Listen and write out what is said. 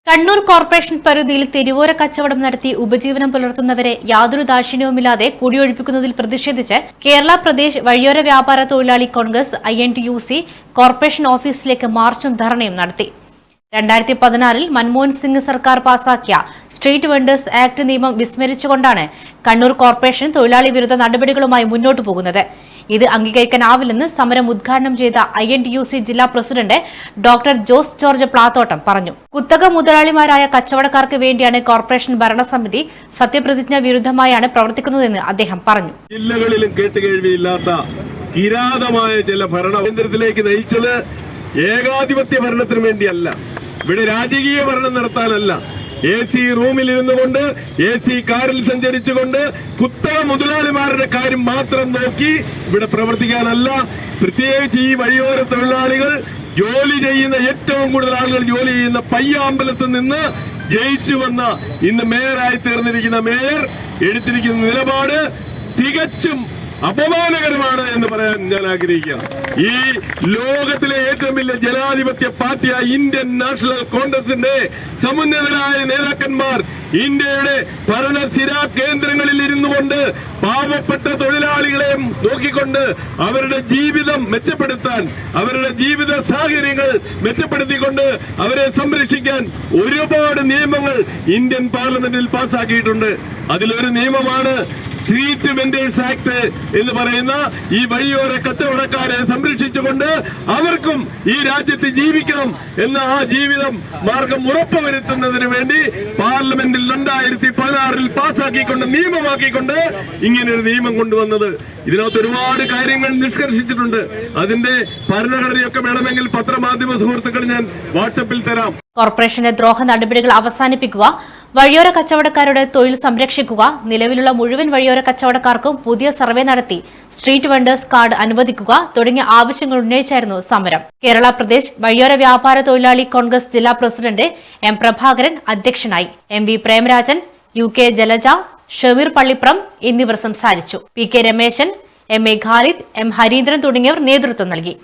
Kannur corporation പരിധിയിൽ തെരുവോര കച്ചവടം നടത്തി ഉപജീവനം പുലർത്തുന്നവരെ യാതൊരു ദാക്ഷിണ്യവുമില്ലാതെ കുടിയൊഴിപ്പിക്കുന്നതിൽ പ്രതിഷേധിച്ച് കേരള പ്രദേശ് വഴിയോര വ്യാപാര തൊഴിലാളി കോൺഗ്രസ് INTUC കോർപ്പറേഷൻ ഓഫീസിലേക്ക് മാർച്ചും ധർണയും നടത്തി. 2016 മൻമോഹൻ സിംഗ് സർക്കാർ പാസാക്കിയ സ്ട്രീറ്റ് വെൻഡേഴ്സ് ആക്ട് നിയമം വിസ്മരിച്ചുകൊണ്ടാണ് കണ്ണൂർ കോർപ്പറേഷൻ തൊഴിലാളി വിരുദ്ധ നടപടികളുമായി മുന്നോട്ടു പോകുന്നത്. ഇത് അംഗീകരിക്കാനാവില്ലെന്ന് സമരം ഉദ്ഘാടനം ചെയ്ത INTUC ജില്ലാ president doctor Jose George Plathottam പറഞ്ഞു. കുത്തക മുതലാളിമാരായ കച്ചവടക്കാർക്ക് വേണ്ടിയാണ് കോർപ്പറേഷൻ ഭരണസമിതി സത്യപ്രതിജ്ഞ വിരുദ്ധമായാണ് പ്രവർത്തിക്കുന്നതെന്ന് അദ്ദേഹം പറഞ്ഞു. ജില്ലകളിലും കേട്ടുകേഴ്വിയില്ലാത്ത കിരാതമായ ചില ഭരണകേന്ദ്രത്തിലേക്ക് നയിച്ചത് ഏകാധിപത്യ ഭരണത്തിന് വേണ്ടിയല്ല, ഇവിടെ രാജകീയ ഭരണം നടത്താനല്ല. AC റൂമിൽ ഇരുന്നു കൊണ്ട് AC കാറിൽ സഞ്ചരിച്ചുകൊണ്ട് കുത്തക മുതലാളിമാരുടെ കാര്യം മാത്രം നോക്കി ഇവിടെ പ്രവർത്തിക്കാനല്ല. പ്രത്യേകിച്ച് ഈ വഴിയോര തൊഴിലാളികൾ ജോലി ചെയ്യുന്ന ഏറ്റവും കൂടുതൽ ആളുകൾ ജോലി ചെയ്യുന്ന പയ്യാമ്പലത്ത് നിന്ന് ജയിച്ചു വന്ന ഇന്ന് മേയറായി തീർന്നിരിക്കുന്ന മേയർ എടുത്തിരിക്കുന്ന നിലപാട് തികച്ചും അപമാനകരമാണ് എന്ന് പറയാൻ ഞാൻ ആഗ്രഹിക്കുകയാണ്. ഈ ലോകത്തിലെ ഏറ്റവും വലിയ ജനാധിപത്യ പാർട്ടിയായ ഇന്ത്യൻ നാഷണൽ കോൺഗ്രസിന്റെ സമുന്നതരായ നേതാക്കന്മാർ ഇന്ത്യയുടെ ഭരണസിരാ കേന്ദ്രങ്ങളിൽ ഇരുന്നു കൊണ്ട് പാവപ്പെട്ട തൊഴിലാളികളെ നോക്കിക്കൊണ്ട് അവരുടെ ജീവിതം മെച്ചപ്പെടുത്താൻ, അവരുടെ ജീവിത സാഹചര്യങ്ങൾ മെച്ചപ്പെടുത്തിക്കൊണ്ട് അവരെ സംരക്ഷിക്കാൻ ഒരുപാട് നിയമങ്ങൾ ഇന്ത്യൻ പാർലമെന്റിൽ പാസാക്കിയിട്ടുണ്ട്. അതിലൊരു നിയമമാണ് സ്ട്രീറ്റ് വെൻഡേഴ്സ് ആക്ട് എന്ന് പറയുന്ന ഈ വഴിയോര കച്ചവടക്കാരെ സംരക്ഷിച്ചുകൊണ്ട് അവർക്കും ഈ രാജ്യത്ത് ജീവിക്കണം എന്ന ആ ജീവിതം മാർഗം ഉറപ്പുവരുത്തുന്നതിന് വേണ്ടി പാർലമെന്റിൽ 2016 പാസാക്കിക്കൊണ്ട് നിയമമാക്കിക്കൊണ്ട് ഇങ്ങനൊരു നിയമം കൊണ്ടുവന്നത്. ഇതിനകത്ത് ഒരുപാട് കാര്യങ്ങൾ നിഷ്കർഷിച്ചിട്ടുണ്ട്. അതിന്റെ ഭരണഘടനയൊക്കെ വേണമെങ്കിൽ പത്രമാധ്യമ സുഹൃത്തുക്കൾ ഞാൻ വാട്സപ്പിൽ തരാം. കോർപ്പറേഷന്റെ ദ്രോഹ നടപടികൾ അവസാനിപ്പിക്കുക, വഴിയോര കച്ചവടക്കാരുടെ തൊഴിൽ സംരക്ഷിക്കുക, നിലവിലുള്ള മുഴുവൻ വഴിയോര കച്ചവടക്കാർക്കും പുതിയ സർവേ നടത്തി സ്ട്രീറ്റ് വെൻഡേഴ്സ് കാർഡ് അനുവദിക്കുക തുടങ്ങിയ ആവശ്യങ്ങൾ ഉന്നയിച്ചായിരുന്നു സമരം. കേരള പ്രദേശ് വഴിയോര വ്യാപാര തൊഴിലാളി കോൺഗ്രസ് ജില്ലാ പ്രസിഡന്റ് M പ്രഭാകരൻ അധ്യക്ഷനായി. MV പ്രേമരാജൻ, UK ജലജ, ഷമീർ പള്ളിപ്രം എന്നിവർ സംസാരിച്ചു. PK Rameshan, MA Khalid, M Harindran തുടങ്ങിയവർ നേതൃത്വം നൽകി.